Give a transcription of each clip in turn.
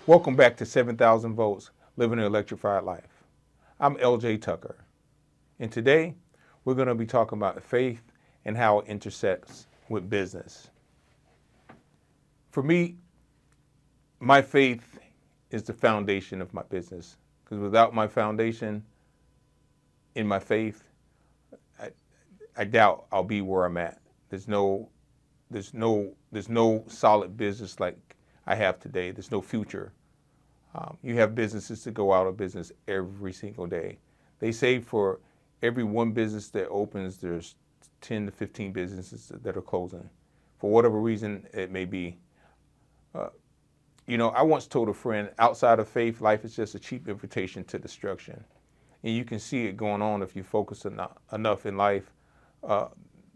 Welcome back to 7,000 Volts, Living an Electrified Life. I'm LJ Tucker, and today we're going to be talking about faith and how it intersects with business. For me, my faith is the foundation of my business, because without my foundation in my faith, I doubt I'll be where I'm at. There's no solid business like I have today. There's no future. You have businesses that go out of business every single day. They say for every one business that opens, there's 10 to 15 businesses that are closing. For whatever reason it may be. I once told a friend, outside of faith, life is just a cheap invitation to destruction. And you can see it going on if you focus enough in life,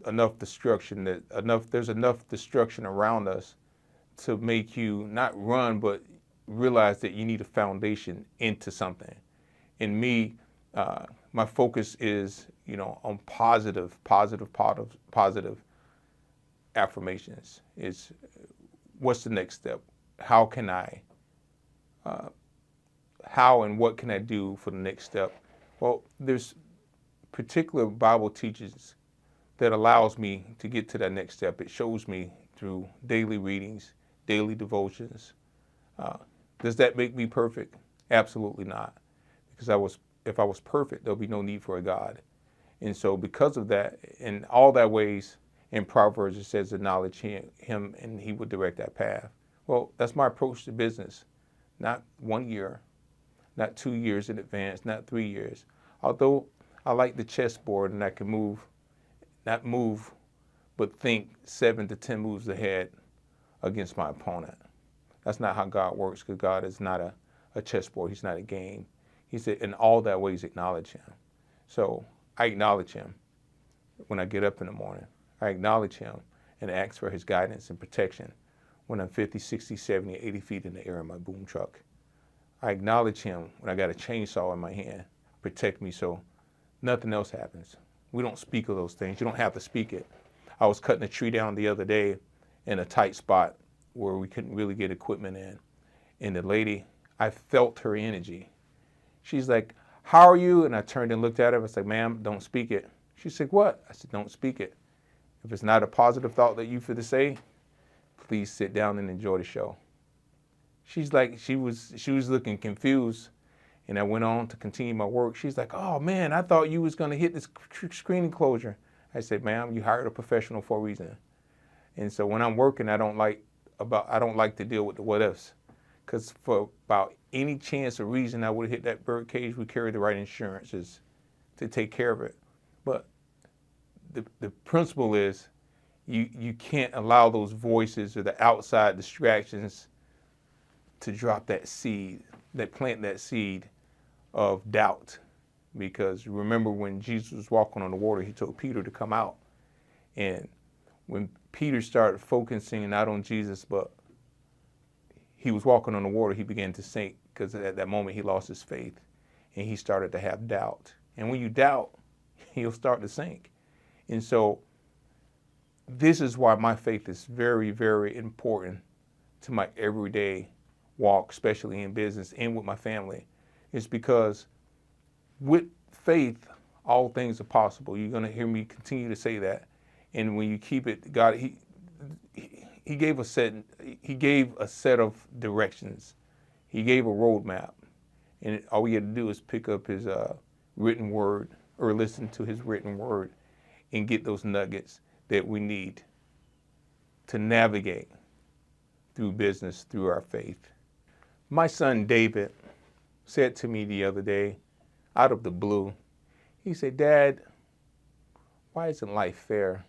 enough destruction, there's enough destruction around us to make you not run, but realize that you need a foundation into something. In me, my focus is, on positive affirmations. Is what's the next step? How and what can I do for the next step? Well, there's particular Bible teachings that allows me to get to that next step. It shows me through daily readings, daily devotions. Does that make me perfect? Absolutely not. Because if I was perfect, there'll be no need for a God. And so because of that, in all that ways, in Proverbs it says, acknowledge him and he will direct that path. Well, that's my approach to business. Not 1 year, not 2 years in advance, not 3 years. Although I like the chessboard and I can not move, but think 7 to 10 moves ahead against my opponent. That's not how God works, because God is not a chessboard. He's not a game. He said, in all that ways, acknowledge him. So I acknowledge him when I get up in the morning. I acknowledge him and ask for his guidance and protection when I'm 50, 60, 70, 80 feet in the air in my boom truck. I acknowledge him when I got a chainsaw in my hand, protect me so nothing else happens. We don't speak of those things. You don't have to speak it. I was cutting a tree down the other day in a tight spot where we couldn't really get equipment in. And the lady, I felt her energy. She's like, how are you? And I turned and looked at her. I was like, ma'am, don't speak it. She said, what? I said, don't speak it. If it's not a positive thought that you feel to say, please sit down and enjoy the show. She's like, she was looking confused. And I went on to continue my work. She's like, oh man, I thought you was gonna hit this screen enclosure. I said, ma'am, you hired a professional for a reason. And so when I'm working, I don't like to deal with the what ifs. Because for about any chance or reason I would have hit that bird cage, we carry the right insurances to take care of it. But the principle is you can't allow those voices or the outside distractions to drop that seed, plant that seed of doubt. Because remember when Jesus was walking on the water, he told Peter to come out. And when Peter started focusing not on Jesus, but he was walking on the water, he began to sink, because at that moment he lost his faith and he started to have doubt. And when you doubt, you'll start to sink. And so this is why my faith is very, very important to my everyday walk, especially in business and with my family. It's because with faith, all things are possible. You're going to hear me continue to say that. And when you keep it, God, he gave a set of directions. He gave a roadmap. And all we had to do is pick up his written word or listen to his written word and get those nuggets that we need to navigate through business, through our faith. My son David said to me the other day, out of the blue, he said, Dad, why isn't life fair?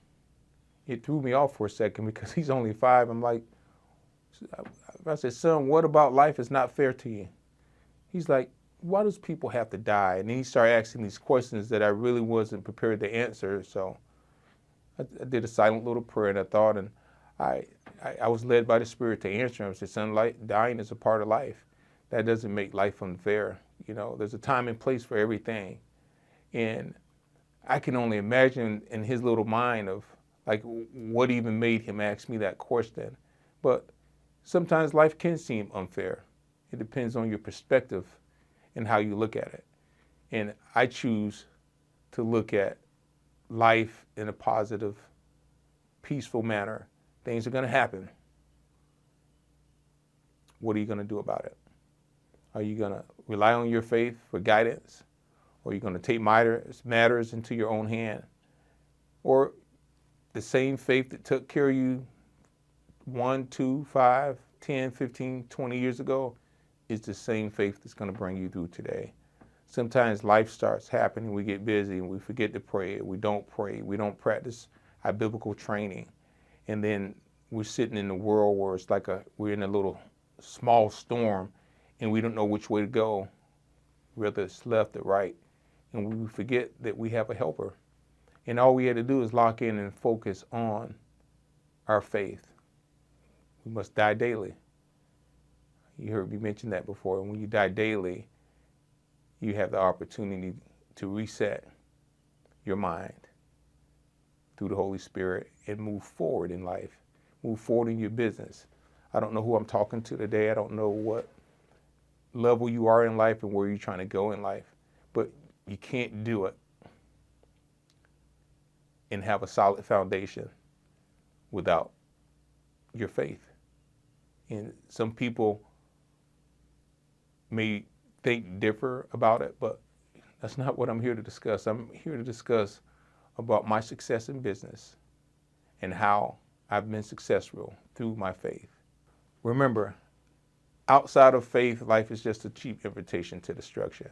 It threw me off for a second because he's only 5. I'm like, I said, son, what about life is not fair to you? He's like, why does people have to die? And then he started asking these questions that I really wasn't prepared to answer. So I did a silent little prayer and I thought, and I was led by the Spirit to answer him. I said, son, dying is a part of life. That doesn't make life unfair. There's a time and place for everything. And I can only imagine in his little mind of like what even made him ask me that question. But sometimes life can seem unfair. It depends on your perspective and how you look at it. And I choose to look at life in a positive, peaceful manner. Things are going to happen. What are you going to do about it? Are you going to rely on your faith for guidance? Or are you going to take matters into your own hand? Or the same faith that took care of you 1, 2, 5, 10, 15, 20 years ago is the same faith that's going to bring you through today. Sometimes life starts happening, we get busy and we forget to pray, we don't practice our biblical training. And then we're sitting in the world where it's like we're in a little small storm and we don't know which way to go, whether it's left or right. And we forget that we have a helper. And all we had to do is lock in and focus on our faith. We must die daily. You heard me mention that before. And when you die daily, you have the opportunity to reset your mind through the Holy Spirit and move forward in life, move forward in your business. I don't know who I'm talking to today. I don't know what level you are in life and where you're trying to go in life, but you can't do it and have a solid foundation without your faith. And some people may think differ about it, but that's not what I'm here to discuss. I'm here to discuss about my success in business and how I've been successful through my faith. Remember, outside of faith, life is just a cheap invitation to destruction.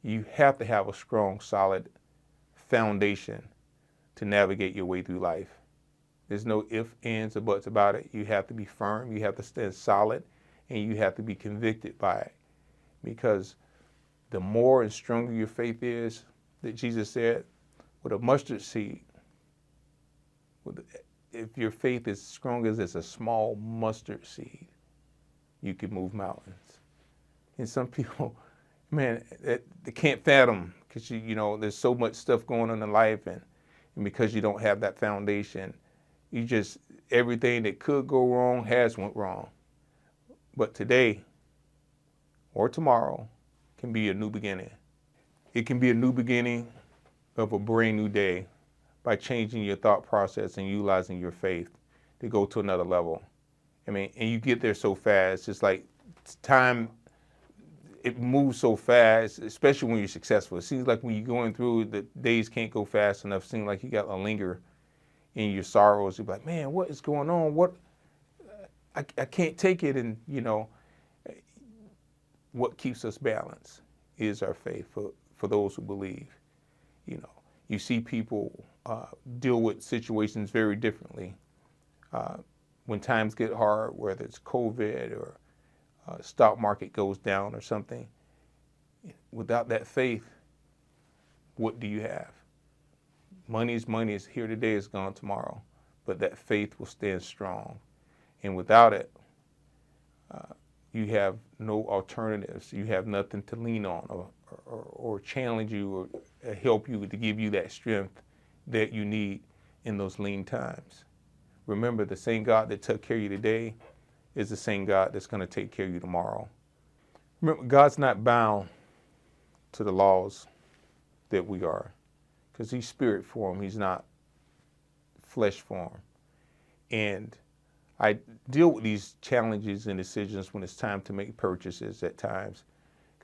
You have to have a strong, solid foundation to navigate your way through life. There's no ifs, ands, or buts about it. You have to be firm, you have to stand solid, and you have to be convicted by it. Because the more and stronger your faith is, that Jesus said, with a mustard seed, if your faith is strong as a small mustard seed, you can move mountains. And some people, man, they can't fathom because you know there's so much stuff going on in life, and because you don't have that foundation, you just everything that could go wrong has went wrong. But today or tomorrow can be a new beginning. It can be a new beginning of a brand new day by changing your thought process and utilizing your faith to go to another level. I mean, and you get there so fast. It's like time, it moves so fast, especially when you're successful. It seems like when you're going through, the days can't go fast enough. It seems like you got to linger in your sorrows. You're like, man, what is going on? I can't take it. And, you know, what keeps us balanced is our faith for those who believe. You know, you see people deal with situations very differently. When times get hard, whether it's COVID or stock market goes down or something, without that faith, what do you have? Money is here today, is gone tomorrow, but that faith will stand strong. And without it, you have no alternatives. You have nothing to lean on or challenge you or help you to give you that strength that you need in those lean times. Remember, the same God that took care of you today is the same God that's going to take care of you tomorrow. Remember, God's not bound to the laws that we are, because he's spirit form. He's not flesh form. And I deal with these challenges and decisions when it's time to make purchases at times.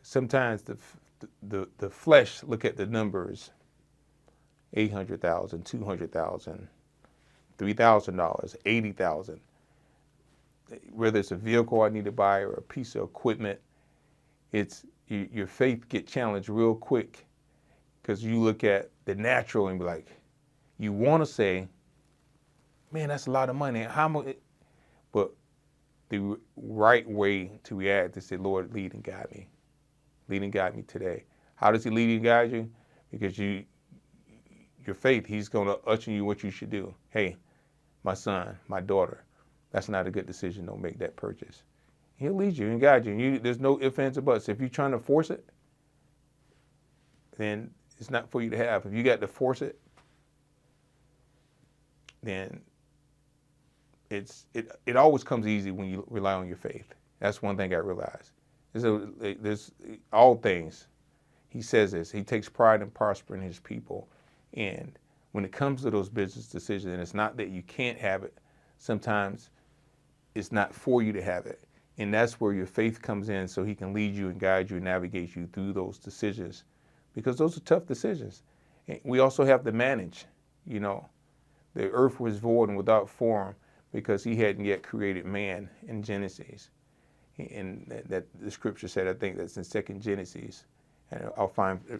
Sometimes the flesh look at the numbers, $800,000, $200,000, $3,000, $80,000. Whether it's a vehicle I need to buy or a piece of equipment, it's your faith get challenged real quick because you look at the natural and be like, you want to say, man, that's a lot of money. How much? But the right way to react is say, Lord, lead and guide me. Lead and guide me today. How does he lead and guide you? Because your faith, he's going to usher you what you should do. Hey, my son, my daughter, that's not a good decision. Don't make that purchase. He'll lead you and guide you. There's no ifs, ands, or buts. If you're trying to force it, then it's not for you to have. If you got to force it, then it always comes easy when you rely on your faith. That's one thing I realized. There's all things. He says this. He takes pride in prospering his people. And when it comes to those business decisions, and it's not that you can't have it, sometimes it's not for you to have it. And that's where your faith comes in, so he can lead you and guide you and navigate you through those decisions, because those are tough decisions. And we also have to manage. You know, the earth was void and without form because he hadn't yet created man in Genesis. And that the scripture said, I think that's in 2nd Genesis, and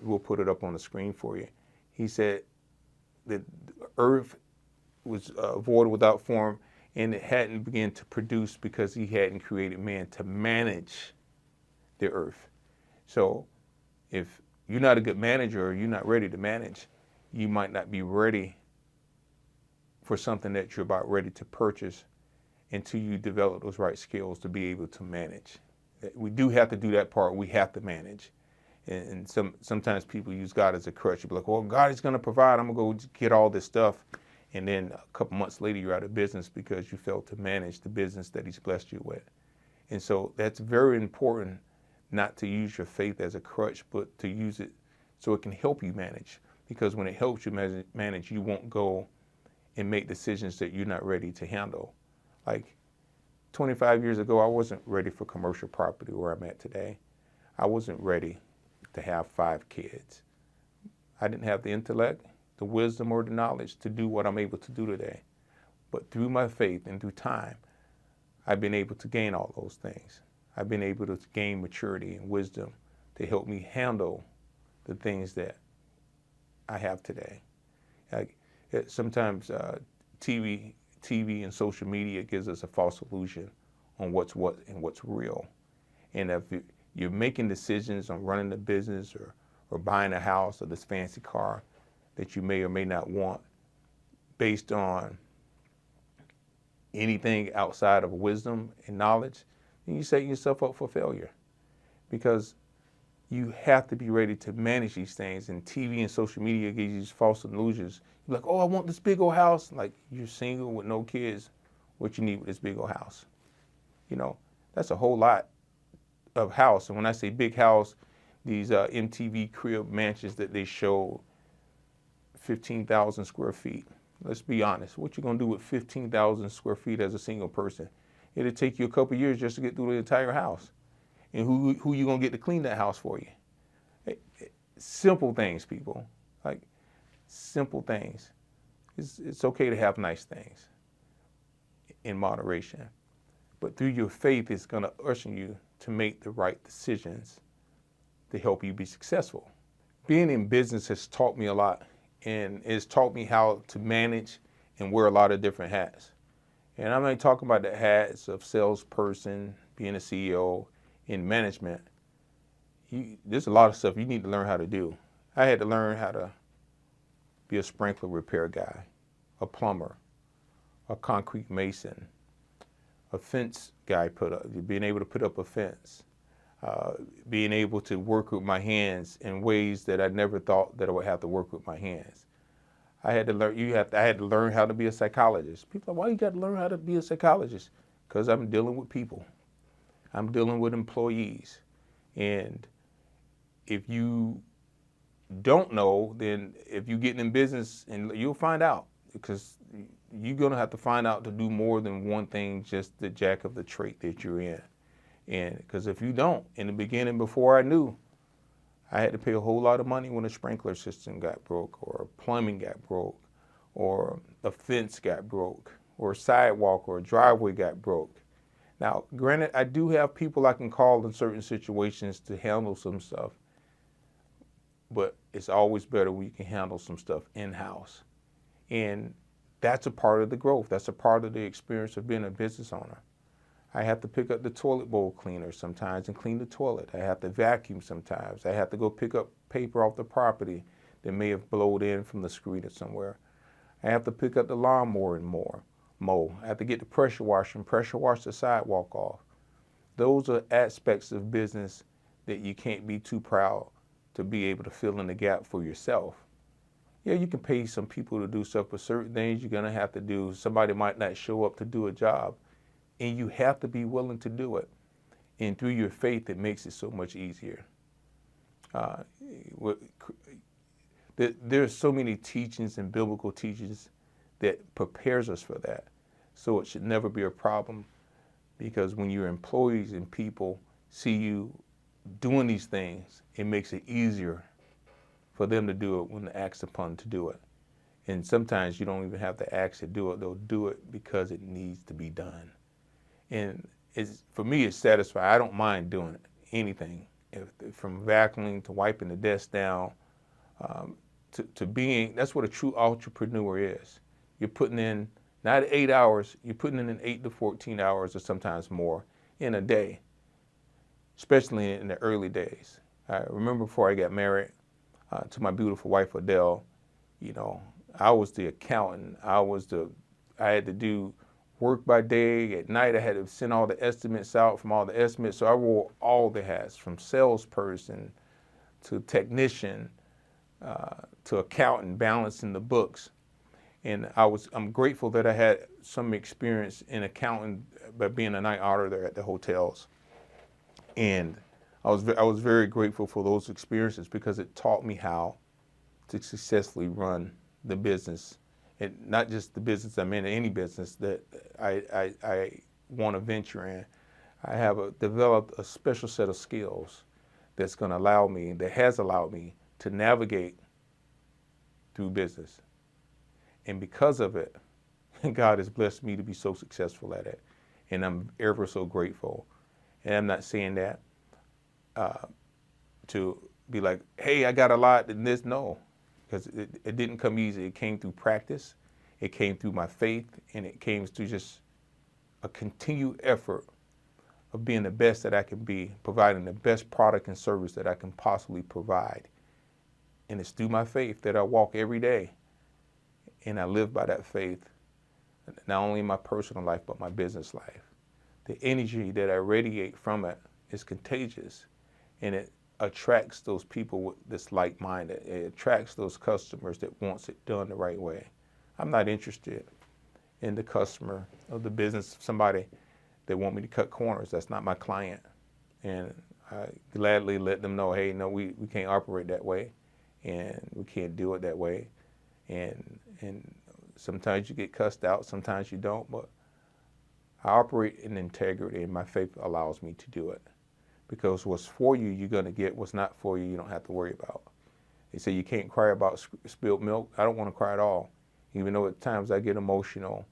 we'll put it up on the screen for you. He said that the earth was void without form, and it hadn't begun to produce because he hadn't created man to manage the earth. So if you're not a good manager, or you're not ready to manage, you might not be ready for something that you're about ready to purchase until you develop those right skills to be able to manage. We do have to do that part. We have to manage. And sometimes people use God as a crutch. You'll be like, well, God is going to provide. I'm going to go get all this stuff. And then a couple months later, you're out of business because you failed to manage the business that he's blessed you with. And so that's very important, not to use your faith as a crutch, but to use it so it can help you manage. Because when it helps you manage, you won't go and make decisions that you're not ready to handle. Like 25 years ago, I wasn't ready for commercial property where I'm at today. I wasn't ready to have 5 kids. I didn't have the intellect, the wisdom, or the knowledge to do what I'm able to do today. But through my faith and through time, I've been able to gain all those things. I've been able to gain maturity and wisdom to help me handle the things that I have today. Like, sometimes TV and social media gives us a false illusion on what's what and what's real. And if you're making decisions on running a business or buying a house or this fancy car that you may or may not want based on anything outside of wisdom and knowledge, then you're setting yourself up for failure, because you have to be ready to manage these things. And TV and social media gives you these false illusions. You're like, oh, I want this big old house. Like, you're single with no kids. What you need with this big old house? You know, that's a whole lot of house. And when I say big house, these MTV crib mansions that they show, 15,000 square feet. Let's be honest. What you gonna do with 15,000 square feet as a single person? It'll take you a couple years just to get through the entire house. And who you gonna get to clean that house for you? Simple things, people. Like, simple things. It's okay to have nice things in moderation. But through your faith, it's gonna usher you to make the right decisions to help you be successful. Being in business has taught me a lot, and it's taught me how to manage and wear a lot of different hats. And I'm not talking about the hats of salesperson, being a CEO, in management. There's a lot of stuff you need to learn how to do. I had to learn how to be a sprinkler repair guy, a plumber, a concrete mason, a fence guy, being able to put up a fence, being able to work with my hands in ways that I never thought that I would have to work with my hands. I had to learn how to be a psychologist. People are like, why you got to learn how to be a psychologist? Because I'm dealing with people. I'm dealing with employees. And if you don't know, then if you get in business, and you'll find out, because you're going to have to find out to do more than one thing, just the jack of the trade that you're in. And because if you don't, in the beginning, before I knew, I had to pay a whole lot of money when a sprinkler system got broke, or plumbing got broke, or a fence got broke, or a sidewalk or a driveway got broke. Now, granted, I do have people I can call in certain situations to handle some stuff, but it's always better when you can handle some stuff in-house. And that's a part of the growth. That's a part of the experience of being a business owner. I have to pick up the toilet bowl cleaner sometimes and clean the toilet. I have to vacuum sometimes. I have to go pick up paper off the property that may have blowed in from the street or somewhere. I have to pick up the lawnmower and mow. I have to get the pressure washer and pressure wash the sidewalk off. Those are aspects of business that you can't be too proud to be able to fill in the gap for yourself. Yeah, you can pay some people to do stuff, but certain things you're gonna have to do. Somebody might not show up to do a job, and you have to be willing to do it. And through your faith, it makes it so much easier. Uh, there's so many teachings and biblical teachings that prepares us for that. So it should never be a problem, because when your employees and people see you doing these things, it makes it easier for them to do it when asked upon to do it. And sometimes you don't even have to ask to do it. They'll do it because it needs to be done. And for me, it's satisfying. I don't mind doing anything, from vacuuming to wiping the desk down, to being, that's what a true entrepreneur is. You're putting in not 8 hours, you're putting in 8 to 14 hours or sometimes more in a day, especially in the early days. I remember before I got married to my beautiful wife, Adele, you know, I was the accountant. I had to do work by day. At night, I had to send all the estimates out from all the estimates. So I wore all the hats, from salesperson to technician to accountant, balancing the books. And I'm grateful that I had some experience in accounting by being a night auditor at the hotels. And I was very grateful for those experiences, because it taught me how to successfully run the business, and not just the business I'm in, any business that I want to venture in. I have developed a special set of skills that has allowed me to navigate through business. And because of it, God has blessed me to be so successful at it. And I'm ever so grateful. And I'm not saying that to be like, hey, I got a lot in this. No, because it didn't come easy. It came through practice. It came through my faith. And it came through just a continued effort of being the best that I can be, providing the best product and service that I can possibly provide. And it's through my faith that I walk every day. And I live by that faith, not only in my personal life, but my business life. The energy that I radiate from it is contagious, and it attracts those people that's like-minded. It attracts those customers that wants it done the right way. I'm not interested in the customer of the business, somebody that want me to cut corners. That's not my client. And I gladly let them know, hey, no, we can't operate that way, and we can't do it that way. And sometimes you get cussed out, sometimes you don't, but I operate in integrity, and my faith allows me to do it. Because what's for you, you're going to get. What's not for you, you don't have to worry about. They say you can't cry about spilled milk. I don't want to cry at all, even though at times I get emotional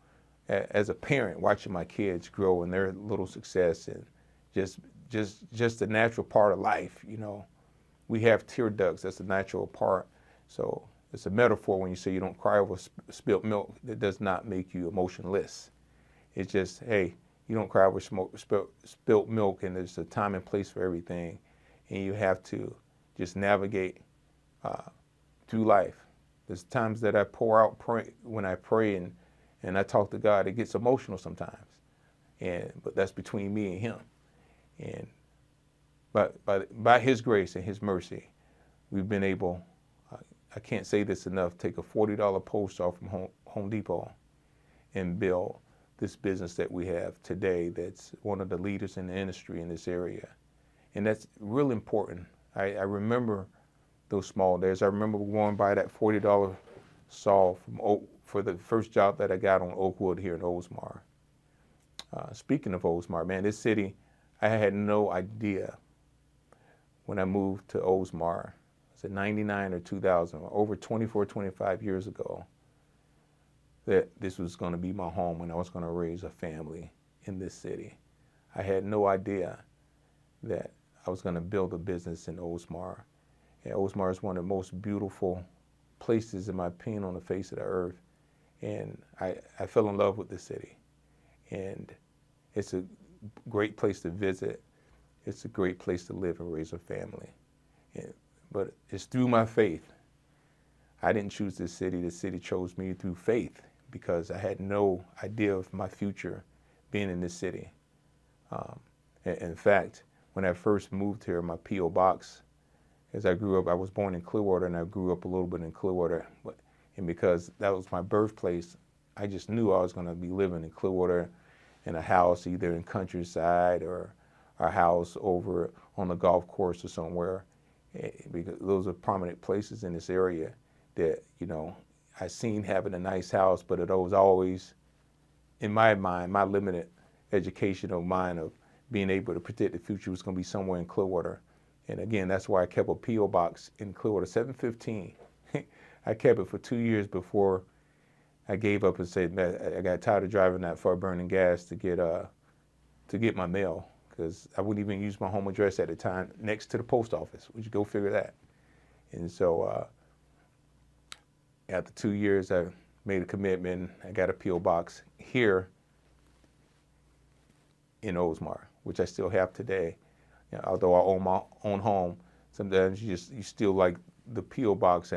as a parent watching my kids grow and their little success, and just the natural part of life. You know, we have tear ducts. That's the natural part. So it's a metaphor when you say you don't cry over spilled milk. That does not make you emotionless. It's just, hey, you don't cry over spilled milk, and there's a time and place for everything. And you have to just navigate through life. There's times that I pour out when I pray and I talk to God. It gets emotional sometimes, but that's between me and Him. But by His grace and His mercy, we've been able, I can't say this enough, take a $40 post off from Home Depot and build this business that we have today that's one of the leaders in the industry in this area. And that's real important. I remember those small days. I remember going by that $40 saw for the first job that I got on Oakwood here in Oldsmar. Speaking of Oldsmar, man, this city, I had no idea when I moved to Oldsmar. It's in 99 or 2000, over 24, 25 years ago, that this was going to be my home and I was going to raise a family in this city. I had no idea that I was going to build a business in Oldsmar. And Oldsmar is one of the most beautiful places, in my opinion, on the face of the earth. And I fell in love with the city. And it's a great place to visit. It's a great place to live and raise a family. But it's through my faith. I didn't choose this city. The city chose me through faith, because I had no idea of my future being in this city. In fact, when I first moved here, my P.O. box, as I grew up, I was born in Clearwater, and I grew up a little bit in Clearwater. And because that was my birthplace, I just knew I was going to be living in Clearwater in a house, either in countryside or our house over on the golf course or somewhere, because those are prominent places in this area that, I seen having a nice house, but it was always, in my mind, my limited educational mind of being able to predict the future was going to be somewhere in Clearwater. And again, that's why I kept a P.O. box in Clearwater, 715. I kept it for 2 years before I gave up and said, man, I got tired of driving that far burning gas to get my mail, because I wouldn't even use my home address at the time next to the post office. Would you go figure that? And so after 2 years, I made a commitment. I got a P.O. box here in Oldsmar, which I still have today. Although I own my own home, sometimes you still like the P.O. box.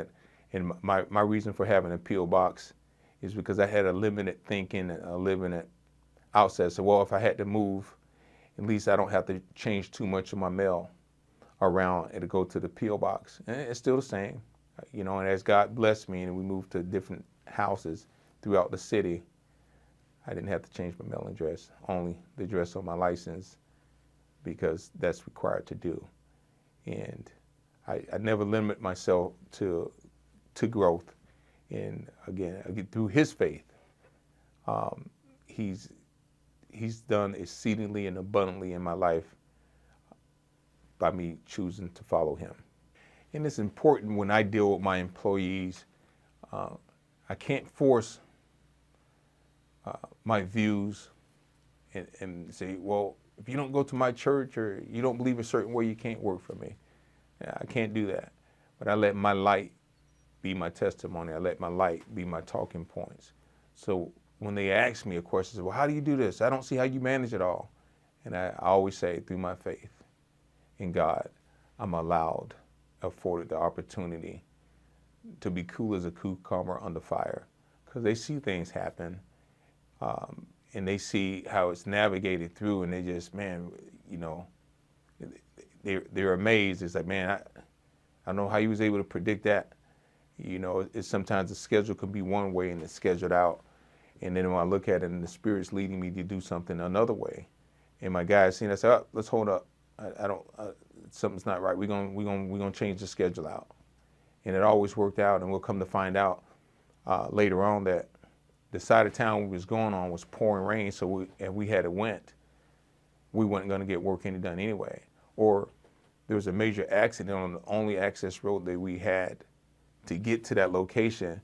And my reason for having a P.O. box is because I had a limited thinking and a limited outset. So, well, if I had to move, at least I don't have to change too much of my mail around and to go to the P.O. box. And it's still the same, and as God blessed me and we moved to different houses throughout the city, I didn't have to change my mailing address, only the address on my license, because that's required to do. And I never limit myself to growth. And again, through his faith, he's done exceedingly and abundantly in my life by me choosing to follow him. And it's important when I deal with my employees, I can't force my views and say, well, if you don't go to my church or you don't believe a certain way, you can't work for me. I can't do that. But I let my light be my testimony. I let my light be my talking points. So when they ask me a question, well, how do you do this? I don't see how you manage it all. And I always say, through my faith in God, I'm afforded the opportunity to be cool as a cucumber under fire, because they see things happen, and they see how it's navigated through, and they just, man, they're amazed. It's like, man, I don't know how he was able to predict that. It's sometimes the schedule can be one way and it's scheduled out. And then when I look at it and the Spirit's leading me to do something another way, and my guys seen, I say, oh, let's hold up. I don't, something's not right. We're gonna change the schedule out. And it always worked out, and we'll come to find out later on that the side of town we was going on was pouring rain, so we had it went, we weren't gonna get work any done anyway. Or there was a major accident on the only access road that we had to get to that location,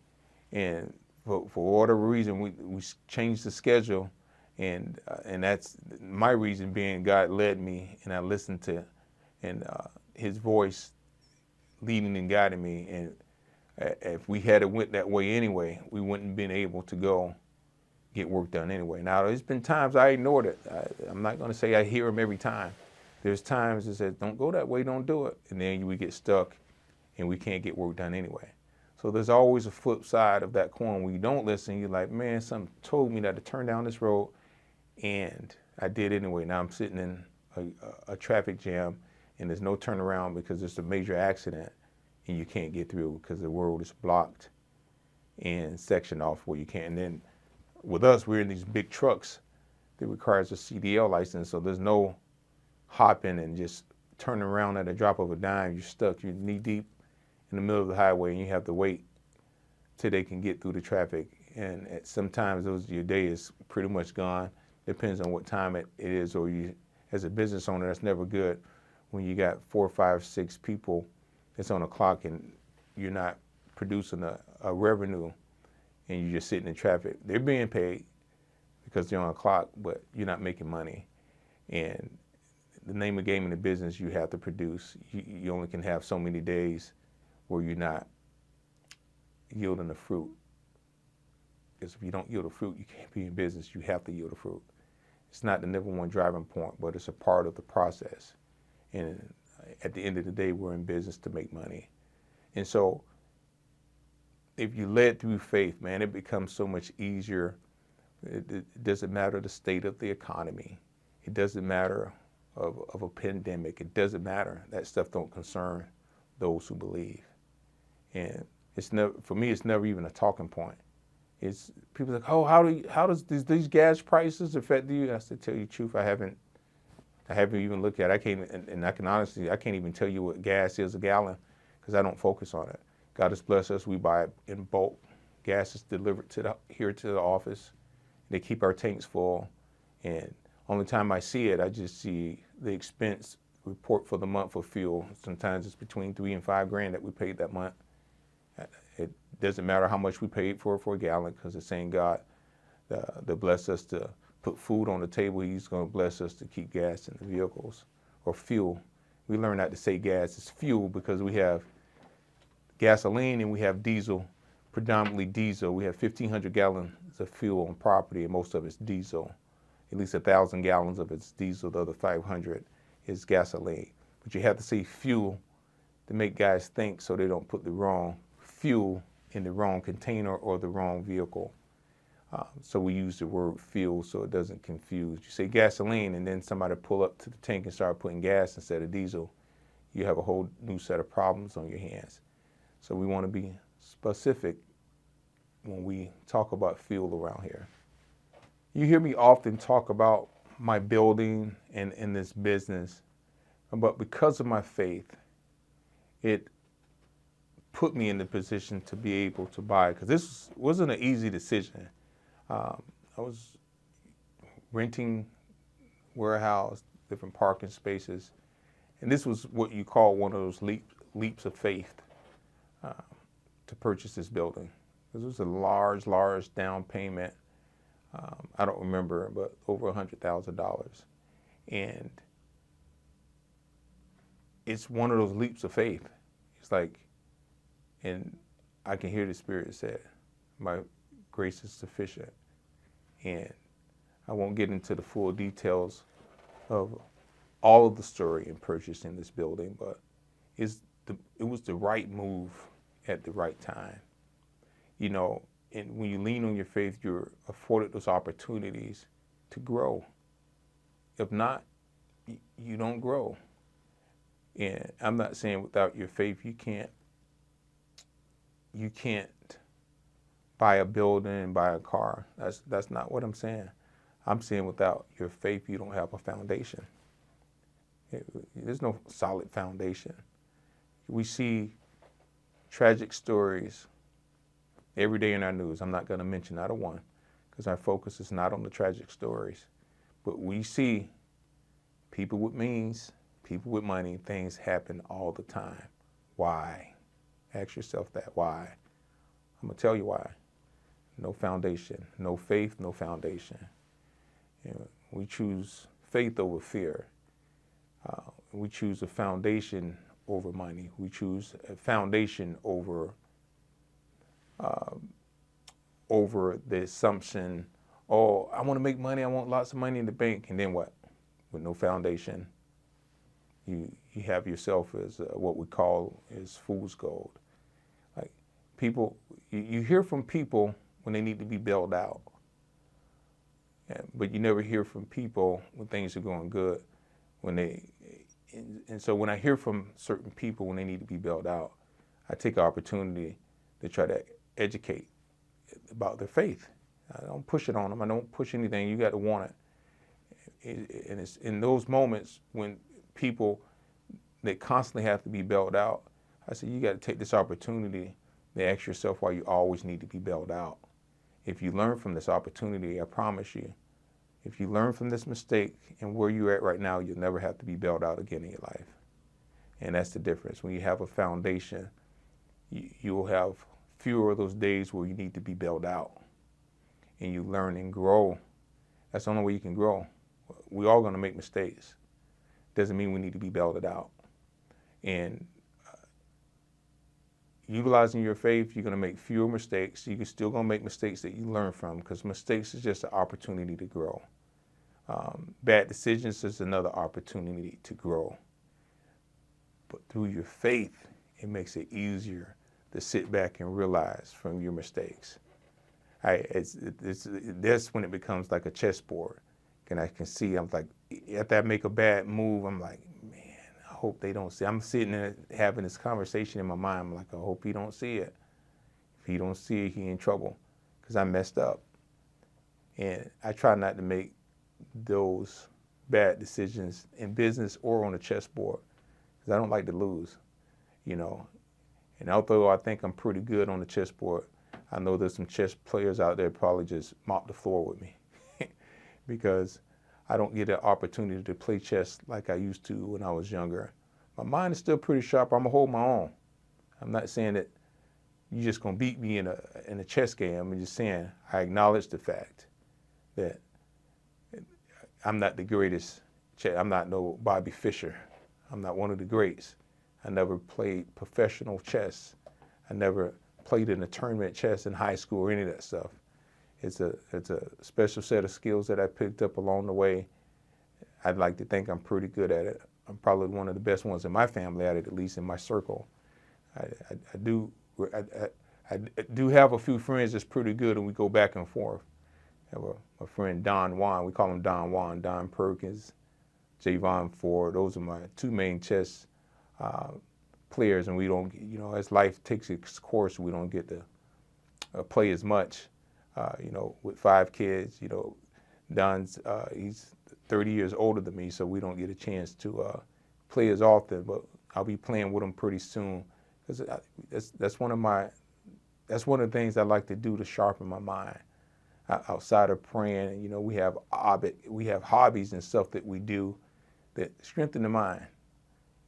and for whatever reason, we changed the schedule, and that's my reason being God led me, and I listened to his voice leading and guiding me. And if we had it went that way anyway, we wouldn't have been able to go get work done anyway. Now, there's been times I ignored it. I'm not going to say I hear him every time. There's times that says, don't go that way, don't do it. And then we get stuck and we can't get work done anyway. So there's always a flip side of that coin. When you don't listen, you're like, man, something told me that to turn down this road, and I did anyway. Now I'm sitting in a traffic jam, and there's no turnaround because there's a major accident, and you can't get through because the road is blocked and sectioned off where you can't. And then with us, we're in these big trucks that requires a CDL license, so there's no hopping and just turning around at a drop of a dime. You're stuck. You're knee deep in the middle of the highway, and you have to wait till they can get through the traffic. And sometimes your day is pretty much gone. Depends on what time it is, or you, as a business owner, that's never good when you got 4, 5, 6 people that's on a clock and you're not producing a revenue, and you're just sitting in traffic. They're being paid because they're on a clock, but you're not making money. And the name of the game in the business, you have to produce. You only can have so many days where you're not yielding the fruit. Because if you don't yield the fruit, you can't be in business. You have to yield the fruit. It's not the number one driving point, but it's a part of the process. And at the end of the day, we're in business to make money. And so if you led through faith, man, it becomes so much easier. It doesn't matter the state of the economy. It doesn't matter of a pandemic. It doesn't matter. That stuff don't concern those who believe. And it's never, for me, it's never even a talking point. It's people like, oh, how does these gas prices affect you? I have to tell you the truth, I haven't I haven't even looked at it. I can't, and I can honestly, I can't even tell you what gas is a gallon because I don't focus on it. God has blessed us. We buy it in bulk. Gas is delivered here to the office. They keep our tanks full. And only time I see it, I just see the expense report for the month for fuel. Sometimes it's between $3 and $5 grand that we paid that month. It doesn't matter how much we paid for a gallon because the same God that bless us to put food on the table, he's going to bless us to keep gas in the vehicles or fuel. We learn not to say gas, it's fuel because we have gasoline and we have diesel, predominantly diesel. We have 1,500 gallons of fuel on property and most of it's diesel. At least 1,000 gallons of it's diesel, the other 500 is gasoline. But you have to say fuel to make guys think so they don't put the wrong fuel in the wrong container or the wrong vehicle. So we use the word fuel so it doesn't confuse. You say gasoline and then somebody pull up to the tank and start putting gas instead of diesel. You have a whole new set of problems on your hands. So we want to be specific when we talk about fuel around here. You hear me often talk about my building and in this business, but because of my faith, it put me in the position to be able to buy, because this wasn't an easy decision. I was renting warehouse, different parking spaces, and this was what you call one of those leaps of faith to purchase this building. This was a large down payment. I don't remember, but over $100,000. And it's one of those leaps of faith. It's like, and I can hear the Spirit say, my grace is sufficient. And I won't get into the full details of all of the story in purchasing this building, but it was the right move at the right time. You know, and when you lean on your faith, you're afforded those opportunities to grow. If not, you don't grow. And I'm not saying without your faith, you can't buy a building and buy a car. That's not what I'm saying. I'm saying without your faith, you don't have a foundation. There's no solid foundation. We see tragic stories every day in our news. I'm not going to mention not a one because our focus is not on the tragic stories. But we see people with means, people with money, things happen all the time. Why? Ask yourself that. Why? I'm going to tell you why. No foundation. No faith, no foundation. You know, we choose faith over fear. We choose a foundation over money. We choose a foundation over the assumption, oh, I want to make money, I want lots of money in the bank, and then what? With no foundation, you have yourself as what we call is fool's gold. Like people, you hear from people when they need to be bailed out, but you never hear from people when things are going good. And so when I hear from certain people when they need to be bailed out, I take an opportunity to try to educate about their faith. I don't push it on them. I don't push anything. You got to want it. And it's in those moments when people, they constantly have to be bailed out, I say, you got to take this opportunity to ask yourself why you always need to be bailed out. If you learn from this opportunity, I promise you, if you learn from this mistake and where you're at right now, you'll never have to be bailed out again in your life. And that's the difference. When you have a foundation, you'll have fewer of those days where you need to be bailed out. And you learn and grow. That's the only way you can grow. We're all going to make mistakes. Doesn't mean we need to be bailed out. And utilizing your faith, you're going to make fewer mistakes. You're still going to make mistakes that you learn from because mistakes is just an opportunity to grow. Bad decisions is another opportunity to grow. But through your faith, it makes it easier to sit back and realize from your mistakes. That's when it becomes like a chessboard. And I can see, I'm like, after I make a bad move, I'm like, man, I hope they don't see. I'm sitting there having this conversation in my mind. I'm like, I hope he don't see it. If he don't see it, he in trouble because I messed up. And I try not to make those bad decisions in business or on the chessboard, because I don't like to lose, you know. And although I think I'm pretty good on the chessboard, I know there's some chess players out there probably just mop the floor with me because I don't get an opportunity to play chess like I used to when I was younger. My mind is still pretty sharp. I'm gonna hold my own. I'm not saying that you're just gonna beat me in a chess game. I'm just saying I acknowledge the fact that I'm not the greatest. I'm not no Bobby Fischer. I'm not one of the greats. I never played professional chess. I never played in a tournament chess in high school or any of that stuff. It's a special set of skills that I picked up along the way. I'd like to think I'm pretty good at it. I'm probably one of the best ones in my family at it, at least in my circle. I do have a few friends that's pretty good, and we go back and forth. I have a friend, Don Juan. We call him Don Juan. Don Perkins, Javon Ford. Those are my two main chess players, and we don't, you know, as life takes its course, we don't get to play as much. You know, with 5 kids, you know, Don's he's 30 years older than me, so we don't get a chance to play as often. But I'll be playing with him pretty soon, because that's one of the things I like to do to sharpen my mind. Outside of praying, you know, we have hobbies and stuff that we do that strengthen the mind.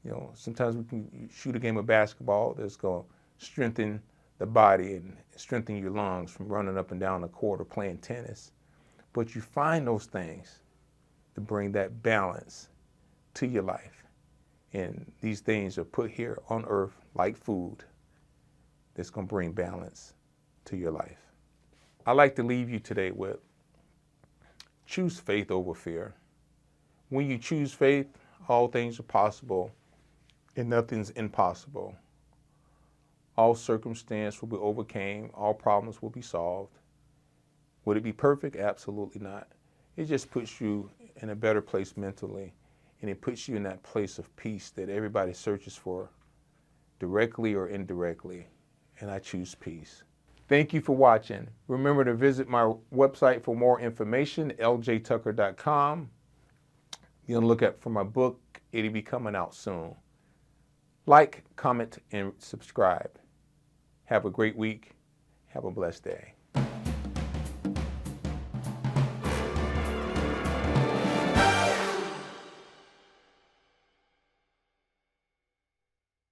You know, sometimes we can shoot a game of basketball that's going to strengthen the body and strengthen your lungs from running up and down the court or playing tennis. But you find those things to bring that balance to your life. And these things are put here on earth like food that's going to bring balance to your life. I'd like to leave you today with choose faith over fear. When you choose faith, all things are possible and nothing's impossible. All circumstance will be overcame. All problems will be solved. Would it be perfect? Absolutely not. It just puts you in a better place mentally, and it puts you in that place of peace that everybody searches for, directly or indirectly, and I choose peace. Thank you for watching. Remember to visit my website for more information, ljtucker.com. Be on the lookout for my book. It'll be coming out soon. Like, comment, and subscribe. Have a great week. Have a blessed day.